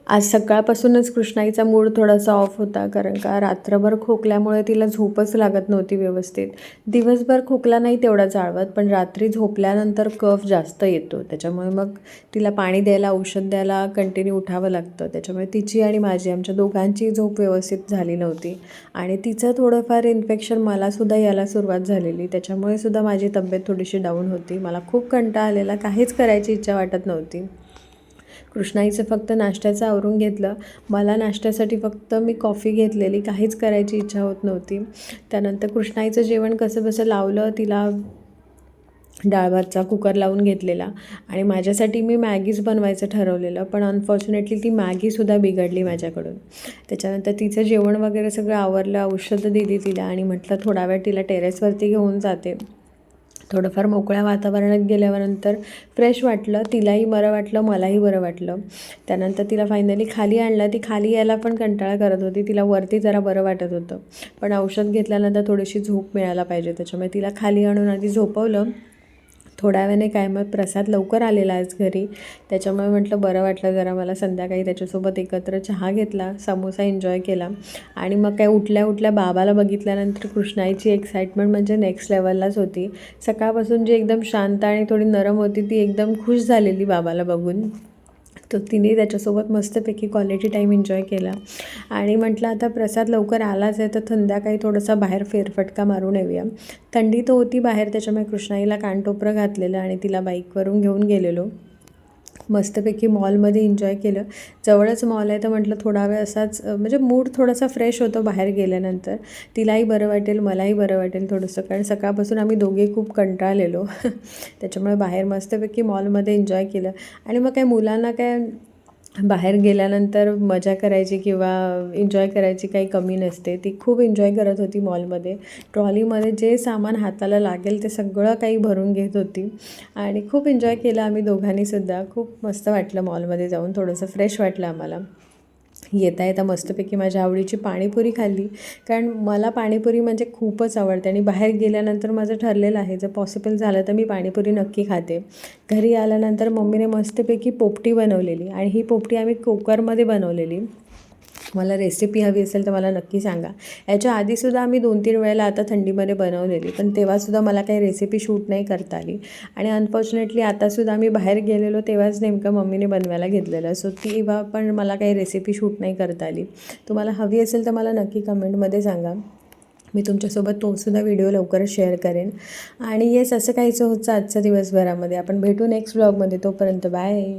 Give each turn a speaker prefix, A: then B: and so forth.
A: आज सकाळपासूनच कृष्णाईचा मूड थोडासा ऑफ होता, कारण का रात्रभर खोकल्यामुळे तिला झोपच लागत नव्हती व्यवस्थित. दिवसभर खोकला नाही तेवढा जाणवत, पण रात्री झोपल्यानंतर कफ जास्त येतो. त्याच्यामुळे मग तिला पाणी द्यायला, औषध द्यायला कंटिन्यू उठावं लागतं. त्याच्यामुळे तिची आणि माझी, आमच्या दोघांची झोप व्यवस्थित झाली नव्हती आणि तिचं थोडंफार इन्फेक्शन मलासुद्धा यायला सुरुवात झालेली. त्याच्यामुळे सुद्धा माझी तब्येत थोडीशी डाऊन होती. मला खूप कंटाळा आलेला, काहीच करायची इच्छा वाटत नव्हती. कृष्णाईचं फक्त नाश्त्याचं आवरून घेतलं. मला नाश्त्यासाठी फक्त मी कॉफी घेतलेली, काहीच करायची इच्छा होत नव्हती. त्यानंतर कृष्णाईचं जेवण कसंबसं लावलं. तिला डाळ भातचा कुकर लावून घेतलेला आणि माझ्यासाठी मी मॅगीच बनवायचं ठरवलेलं, पण अनफॉर्च्युनेटली ती मॅगीसुद्धा बिघडली माझ्याकडून. त्याच्यानंतर तिचं जेवण वगैरे सगळं आवरलं, औषधं दिली तिला आणि म्हटलं थोडा वेळ तिला टेरेसवरती घेऊन जाते. थोडंफार मोकळ्या वातावरणात गेल्यानंतर फ्रेश वाटलं, तिलाही बरं वाटलं, मलाही बरं वाटलं. त्यानंतर तिला फायनली खाली आणलं. ती खाली यायला पण कंटाळा करत होती. तिला वरती जरा बरं वाटत होतं, पण औषध घेतल्यानंतर थोडीशी झोप मिळायला पाहिजे. त्याच्यामुळे तिला खाली आणून आधी झोपवलं. थोड्या वेळाने काय मग प्रसाद लवकर आलेला आज घरी, त्याच्यामुळे म्हटलं बरं वाटलं जरा मला. संध्याकाळी त्याच्यासोबत एकत्र चहा घेतला, समोसा एन्जॉय केला आणि मग काय उठल्या उठल्या बाबाला बघितल्यानंतर कृष्णाईची एक्साइटमेंट म्हणजे नेक्स्ट लेवललाच होती. सकाळपासून जी एकदम शांत आणि थोडी नरम होती, ती एकदम खुश झालेली बाबाला बघून. तर तिने त्याच्यासोबत मस्तपैकी क्वालिटी टाईम एन्जॉय केला आणि म्हटलं आता प्रसाद लवकर आलाच आहे, तर संध्याकाळी थोडंसं बाहेर फेरफटका मारून येऊया. थंडी तर होती बाहेर, त्याच्यामुळे कृष्णाईला कानटोपरं घातलेलं आणि तिला बाईकवरून घेऊन गेलेलो. मस्तपैकी मॉलमध्ये एन्जॉय केलं. जवळच मॉल आहे, तर म्हटलं थोडा वेळ असाच म्हणजे मूड थोडासा फ्रेश होतो बाहेर गेल्यानंतर. तिलाही बरं वाटेल, मलाही बरं वाटेल थोडंसं, कारण सकाळपासून आम्ही दोघे खूप कंटाळलेलो. त्याच्यामुळे बाहेर मस्तपैकी मॉलमध्ये एन्जॉय केलं आणि मग काय मुलांना काय बाहेर गेल्यानंतर मजा करायची किंवा एन्जॉय करायची काही कमी नसते. ती खूप एन्जॉय करत होती मॉलमध्ये. ट्रॉलीमध्ये जे सामान हाताला लागेल ते सगळं काही भरून घेत होती आणि खूप एन्जॉय केलं आम्ही दोघांनीसुद्धा. खूप मस्त वाटलं मॉलमध्ये जाऊन, थोडंसं फ्रेश वाटलं आम्हाला. येता येता मस्तपैकी माझ्या आवडीची पाणीपुरी खाल्ली, कारण मला पाणीपुरी म्हणजे खूपच आवडते आणि बाहेर गेल्यानंतर माझं ठरलेलं आहे जर पॉसिबल झालं तर मी पाणीपुरी नक्की खाते. घरी आल्यानंतर मम्मीने मस्तपैकी पोपटी बनवलेली आणि ही पोपटी आम्ही कुकरमध्ये बनवलेली. मला रेसिपी हवी असेल तर मला नक्की सांगा. याच्या आधीसुद्धा आम्ही 2-3 वेळेला आता थंडीमध्ये बनवलेली, पण तेव्हासुद्धा मला काही रेसिपी शूट नाही करता आली आणि अनफॉर्च्युनेटली आतासुद्धा आम्ही बाहेर गेलेलो तेव्हाच नेमकं मम्मीने बनवायला घेतलेलं, सो तेव्हा पण मला काही रेसिपी शूट नाही करता आली. तुम्हाला हवी असेल तर मला नक्की कमेंटमध्ये सांगा. मी तुमच्यासोबत तोसुद्धा व्हिडिओ लवकरच शेअर करेन. आणि येस, असं काहीचं होतं आजच्या दिवसभरामध्ये. आपण भेटू नेक्स्ट व्लॉगमध्ये. तोपर्यंत बाय.